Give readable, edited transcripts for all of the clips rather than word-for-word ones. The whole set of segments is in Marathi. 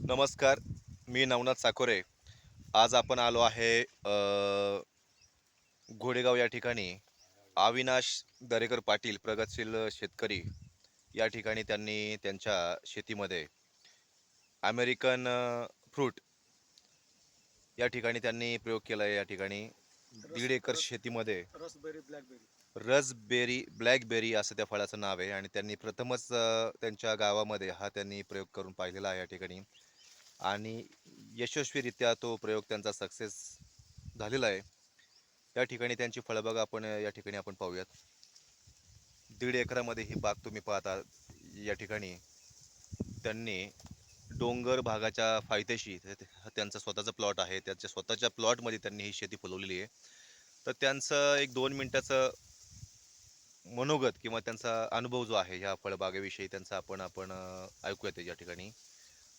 नमस्कार, मी नवनाथ साकोरे. आज आपण आलो आहे घोडेगाव या ठिकाणी. अविनाश दरेकर पाटील, प्रगतशील शेतकरी, या ठिकाणी त्यांनी त्यांच्या शेतीमध्ये अमेरिकन फ्रूट या ठिकाणी त्यांनी प्रयोग केला आहे. या ठिकाणी रस 1.5 एकर रस शेतीमध्ये रसबेरी, ब्लॅकबेरी. रसबेरी, ब्लॅकबेरी असं त्या फळाचं नाव आहे आणि त्यांनी प्रथमच त्यांच्या गावामध्ये हा त्यांनी प्रयोग करून पाहिलेला आहे या ठिकाणी. आणि यशस्वीरित्या तो प्रयोग त्यांचा सक्सेस झालेला आहे. त्या ठिकाणी त्यांची फळबाग आपण या ठिकाणी आपण पाहूयात. 1.5 एकरामध्ये ही बाग तुम्ही पाहता. या ठिकाणी त्यांनी डोंगर भागाच्या पायथ्याशी त्यांचा स्वतःचा प्लॉट आहे. त्यांच्या स्वतःच्या प्लॉटमध्ये त्यांनी ही शेती फुलवलेली आहे. तर त्यांचं एक 2 मिनिटाचं मनोगत किंवा त्यांचा अनुभव जो आहे ह्या फळबागेविषयी त्यांचा आपण ऐकूयात या ठिकाणी.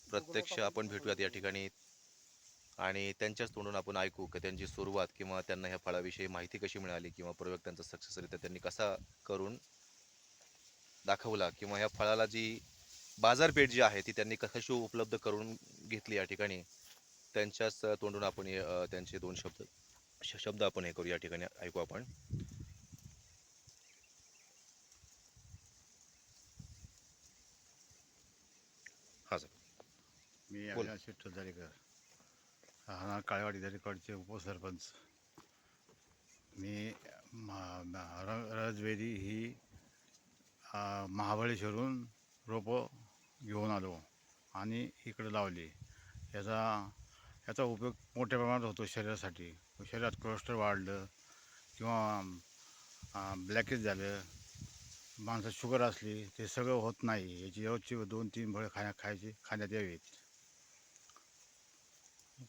गुगलवर प्रत्यक्ष टाकून आपण पाठवलं भेटूयात या तुम्ही. ठिकाणी आणि त्यांच्याच तोंडून आपण ऐकू की त्यांची सुरुवात किंवा त्यांना ह्या फळाविषयी माहिती कशी मिळाली किंवा प्रयोग त्यांचा सक्सेसरित्या त्यांनी कसा करून दाखवला किंवा ह्या फळाला जी बाजारपेठ जी आहे ती त्यांनी कशी उपलब्ध करून घेतली या ठिकाणी. त्यांच्याच तोंडून आपण त्यांचे 2 शब्द आपण हे करू या ठिकाणी ऐकू आपण. हां सर, मी बोला. अविनाश विठ्ठल दरेकर, राहणार काळेवाडी दरेकडचे उपसरपंच. मी रसबेरी ही महाबळेश्वरून रोपं घेऊन आलो आणि इकडे लावली. याचा याचा उपयोग मोठ्या प्रमाणात होतो शरीरासाठी. शरीरात कोलेस्ट्रॉल वाढलं किंवा ब्लॅकेज झालं, माणसात शुगर असली, ते सगळं होत नाही. याची रोजची 2-3 फळं खाण्यात यावीत.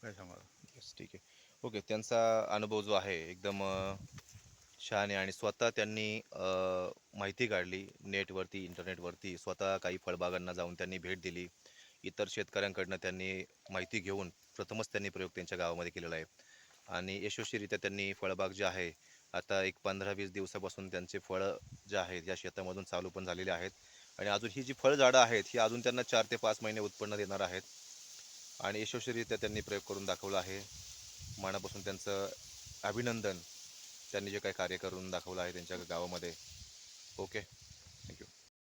काय सांगा. येस, ठीक आहे. ओके. त्यांचा अनुभव जो आहे एकदम छान आहे आणि स्वतः त्यांनी माहिती काढली नेटवरती, इंटरनेटवरती. स्वतः काही फळबागांना जाऊन त्यांनी भेट दिली. इतर शेतकऱ्यांकडनं त्यांनी माहिती घेऊन प्रथमच त्यांनी प्रयोग त्यांच्या गावामध्ये केलेला आहे आणि यशस्वीरित्या त्यांनी फळबाग जी आहे, आता एक 15-20 दिवसापासून त्यांचे फळं जे आहेत या शेतामधून चालू पण झालेले आहेत आणि अजून ही जी फळझाडं आहेत, ही अजून त्यांना 4 ते 5 महिने उत्पन्न देणार आहेत आणि यशस्वीरित्या त्यांनी प्रयोग करून दाखवला आहे. मनापासून त्यांचं अभिनंदन. त्यांनी जे काही कार्य करून दाखवलं आहे त्यांच्या गावामध्ये. ओके.